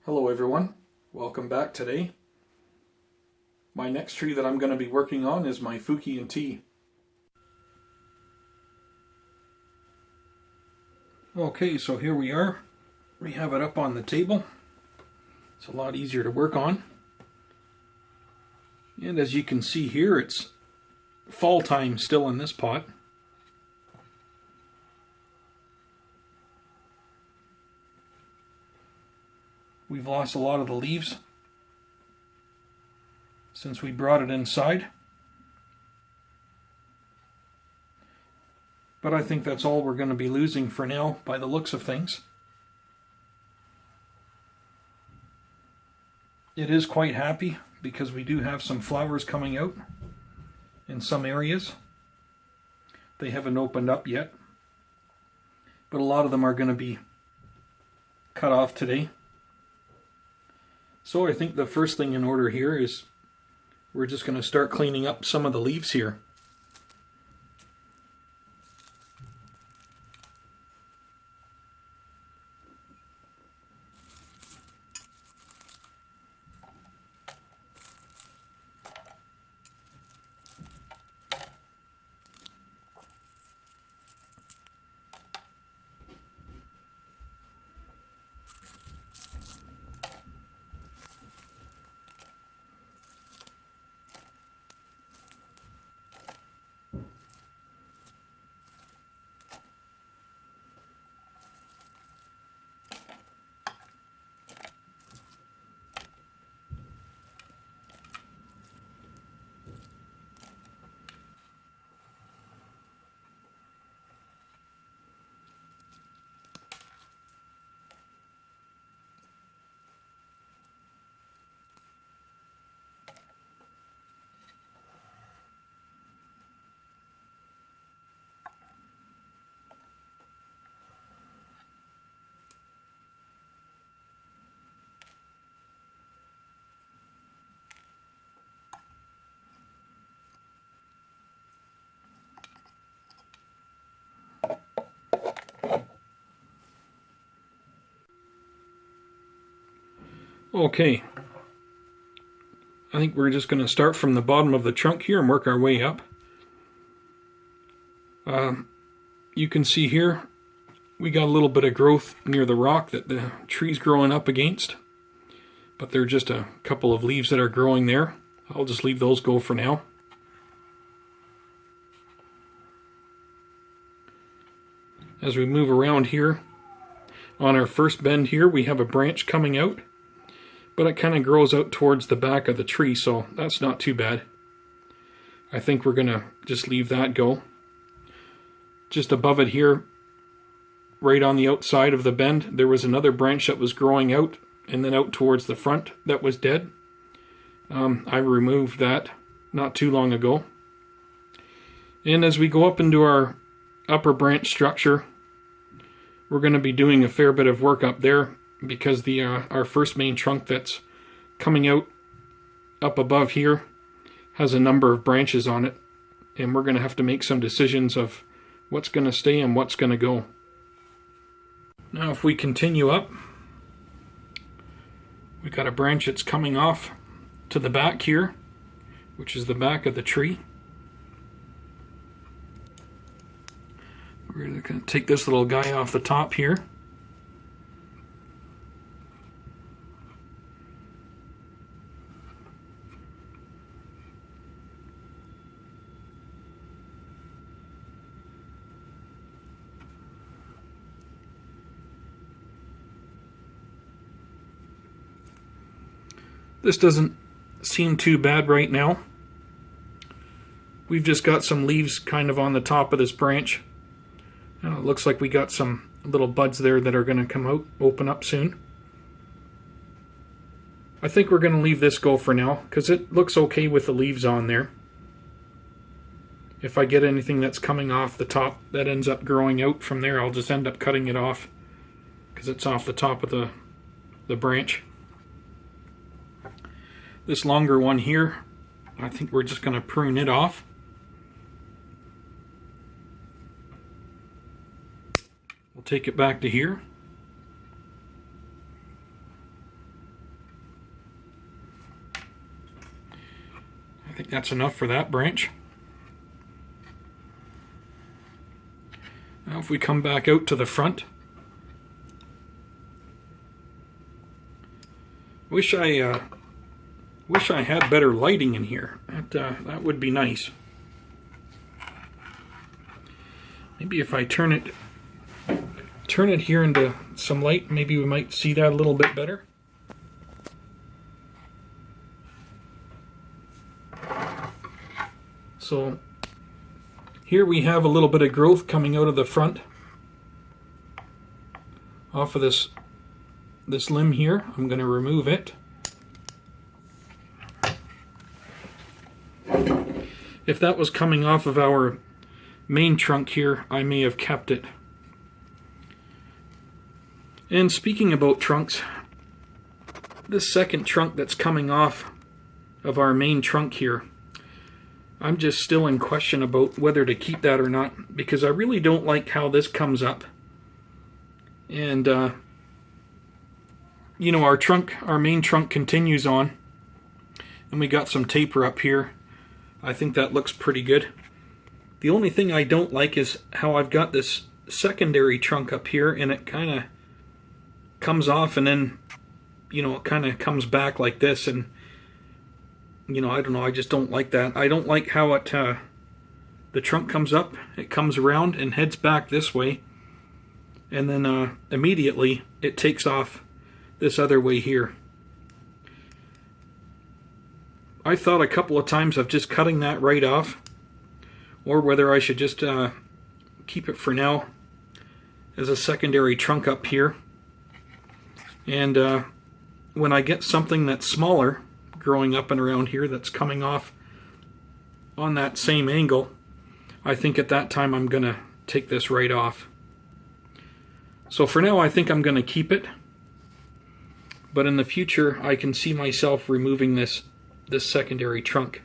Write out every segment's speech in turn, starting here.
Hello everyone, welcome back today. My next tree that I'm going to be working on is my Fukien Tea. Okay, so here we are. We have it up on the table. It's a lot easier to work on. And as you can see here, it's fall time still in this pot. We've lost a lot of the leaves since we brought it inside. But I think that's all we're going to be losing for now by the looks of things. It is quite happy because we do have some flowers coming out in some areas. They haven't opened up yet, but a lot of them are going to be cut off today. So I think the first thing in order here is we're just going to start cleaning up some of the leaves here. Okay, I think we're just going to start from the bottom of the trunk here and work our way up. You can see here we got a little bit of growth near the rock that the tree's growing up against, but there are just a couple of leaves that are growing there. I'll just leave those go for now. As we move around here, on our first bend here we have a branch coming out, but it kind of grows out towards the back of the tree, so that's not too bad. I think we're going to just leave that go. Just above it here, right on the outside of the bend, there was another branch that was growing out and then out towards the front that was dead. I removed that not too long ago. And as we go up into our upper branch structure, we're going to be doing a fair bit of work up there because the our first main trunk that's coming out up above here has a number of branches on it, and we're going to have to make some decisions of what's going to stay and what's going to go. Now if we continue up, we've got a branch that's coming off to the back here, which is the back of the tree. We're going to take this little guy off the top here. This doesn't seem too bad right now. We've just got some leaves kind of on the top of this branch. It looks like we got some little buds there that are going to come out, open up soon. I think we're going to leave this go for now because it looks okay with the leaves on there. If I get anything that's coming off the top that ends up growing out from there, I'll just end up cutting it off because it's off the top of the branch. This longer one here, I think we're just going to prune it off. We'll take it back to here. think that's enough for that branch. Now if we come back out to the front, wish I had better lighting in here. That would be nice. Maybe if I turn it here into some light, maybe we might see that a little bit better. So here we have a little bit of growth coming out of the front off of this limb here. I'm going to remove it. If that was coming off of our main trunk here, I may have kept it. And speaking about trunks, this second trunk that's coming off of our main trunk here, I'm just still in question about whether to keep that or not, because I really don't like how this comes up. And you know, our main trunk continues on, and we got some taper up here. I think that looks pretty good. The only thing I don't like is how I've got this secondary trunk up here, and it kind of comes off, and then, you know, it kind of comes back like this, and you know, I don't know, I just don't like that. I don't like how the trunk comes up, it comes around and heads back this way, and then immediately it takes off this other way here. I thought a couple of times of just cutting that right off, or whether I should just keep it for now as a secondary trunk up here. And when I get something that's smaller growing up and around here that's coming off on that same angle, I think at that time I'm going to take this right off. So for now I think I'm going to keep it, but in the future I can see myself removing this secondary trunk.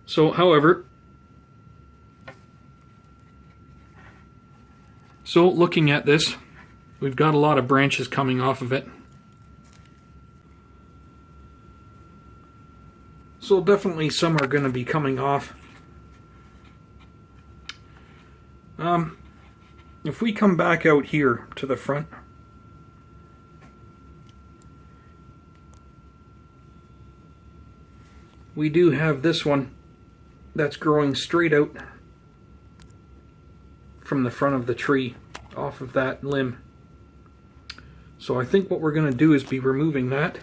So however, looking at this, we've got a lot of branches coming off of it. So definitely some are going to be coming off. If we come back out here to the front, we do have this one that's growing straight out from the front of the tree off of that limb. So I think what we're going to do is be removing that.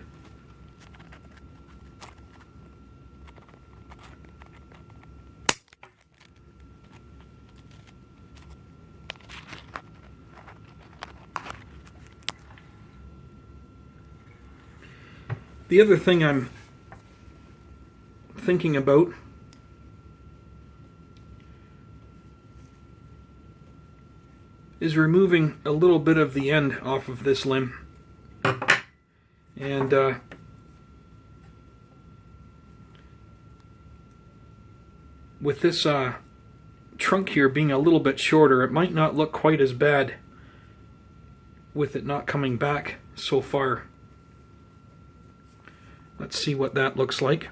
The other thing I'm thinking about is removing a little bit of the end off of this limb, and with this trunk here being a little bit shorter, it might not look quite as bad with it not coming back so far. Let's see what that looks like.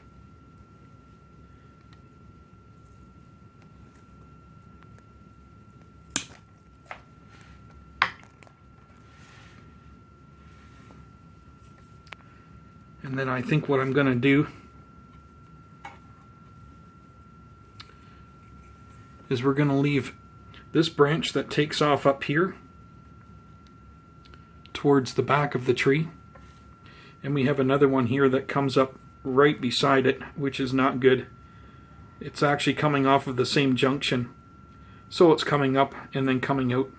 And then I think what I'm going to do is we're going to leave this branch that takes off up here towards the back of the tree. And we have another one here that comes up right beside it, which is not good. It's actually coming off of the same junction. So it's coming up and then coming out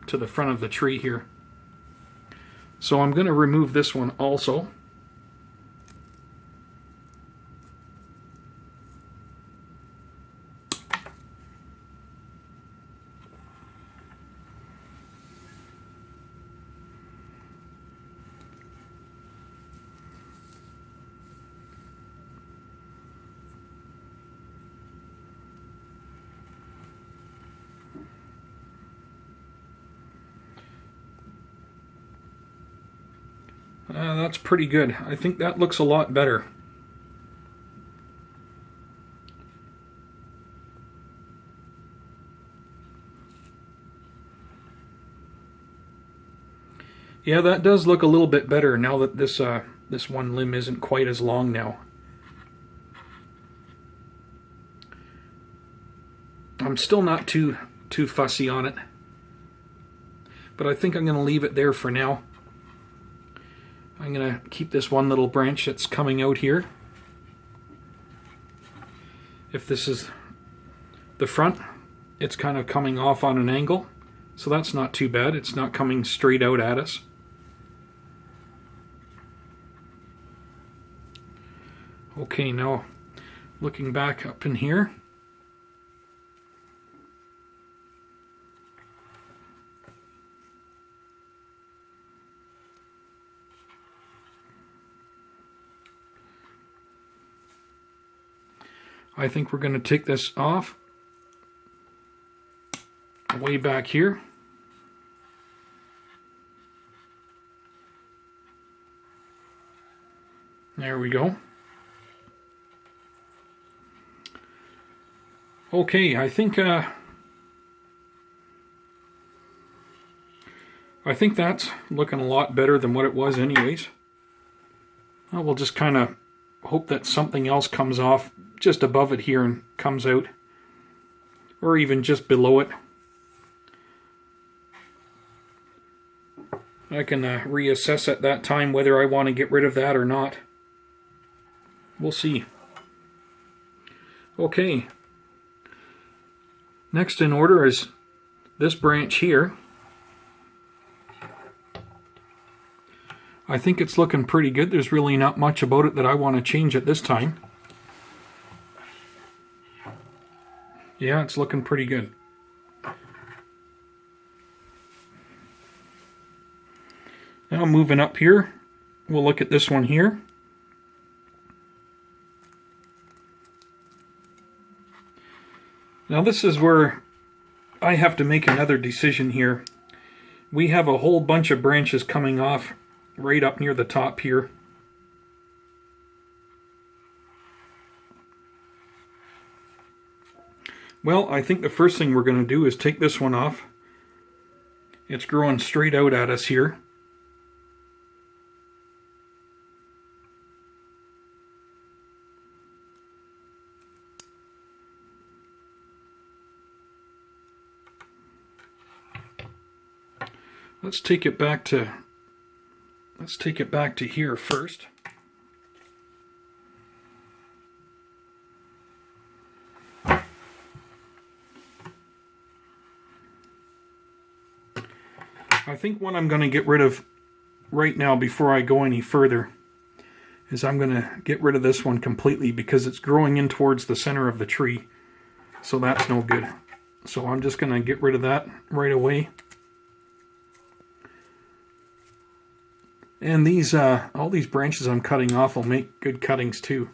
to the front of the tree here. So I'm going to remove this one also. That's pretty good. I think that looks a lot better. Yeah, that does look a little bit better now that this one limb isn't quite as long now. I'm still not too fussy on it, but I think I'm going to leave it there for now. I'm going to keep this one little branch that's coming out here. If this is the front, it's kind of coming off on an angle, so that's not too bad. It's not coming straight out at us. Okay, now looking back up in here. I think we're going to take this off way back here. There we go. Okay, I think that's looking a lot better than what it was anyways. Well, we'll just kind of hope that something else comes off just above it here and comes out, or even just below it. I can reassess at that time whether I want to get rid of that or not. We'll see. Okay. Next in order is this branch here. I think it's looking pretty good. There's really not much about it that I want to change at this time. Yeah, it's looking pretty good. Now moving up here, we'll look at this one here. Now this is where I have to make another decision here. We have a whole bunch of branches coming off right up near the top here. Well, I think the first thing we're going to do is take this one off. It's growing straight out at us here. Let's take it back to here first. I think what I'm going to get rid of right now before I go any further is I'm going to get rid of this one completely because it's growing in towards the center of the tree. So that's no good. So I'm just going to get rid of that right away. And these all these branches I'm cutting off will make good cuttings too.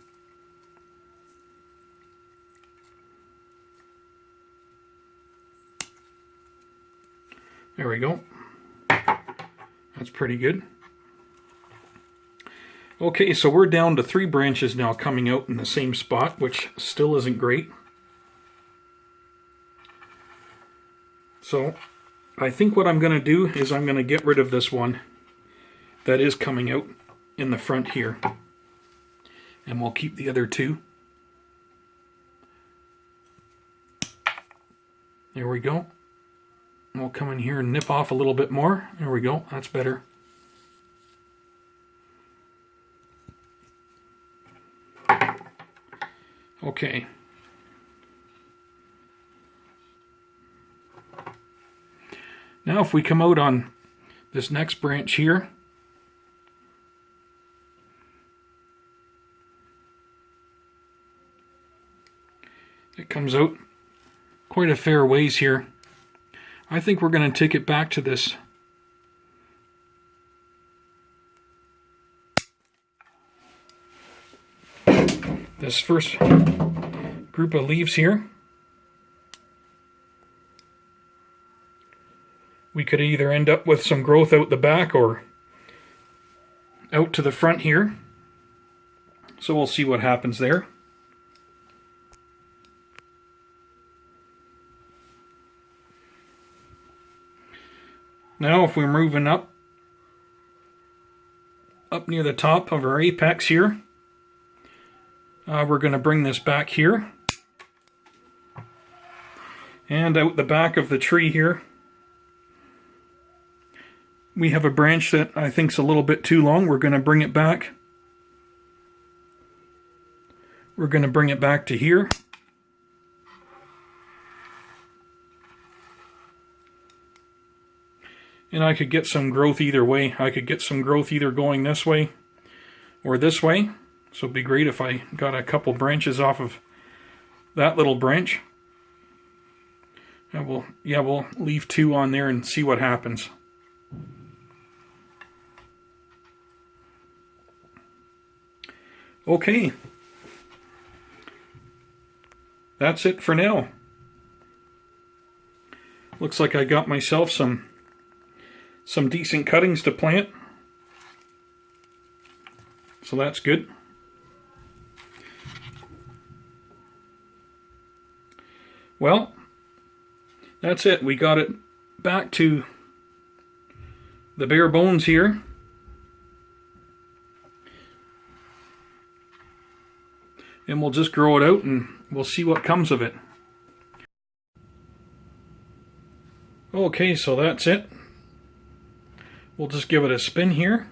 There we go. That's pretty good. Okay, so we're down to 3 branches now coming out in the same spot, which still isn't great. So I think what I'm going to do is I'm going to get rid of this one that is coming out in the front here, and we'll keep the other 2. There we go. And we'll come in here and nip off a little bit more. There we go, that's better. Okay. Now if we come out on this next branch here, it comes out quite a fair ways here. I think we're going to take it back to this first group of leaves here. We could either end up with some growth out the back or out to the front here. So we'll see what happens there. Now if we're moving up up near the top of our apex here. We're going to bring this back here. And out the back of the tree here, we have a branch that I think is a little bit too long. We're going to bring it back. We're going to bring it back to here. And I could get some growth either way. I could get some growth either going this way or this way. So it'd be great if I got a couple branches off of that little branch. And we'll leave 2 on there and see what happens. Okay. That's it for now. Looks like I got myself some decent cuttings to plant. So that's good. Well, that's it. We got it back to the bare bones here. And we'll just grow it out and we'll see what comes of it. Okay, so that's it. We'll just give it a spin here.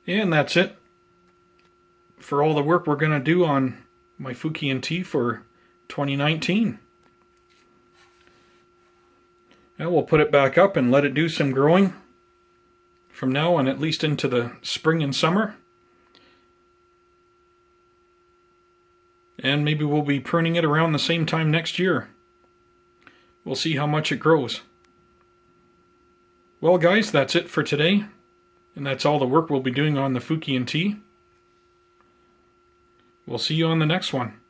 And that's it for all the work we're going to do on my Fukien tea for 2019. And we'll put it back up and let it do some growing from now on, at least into the spring and summer. And maybe we'll be pruning it around the same time next year. We'll see how much it grows. Well guys, that's it for today. And that's all the work we'll be doing on the Fukien tea. We'll see you on the next one.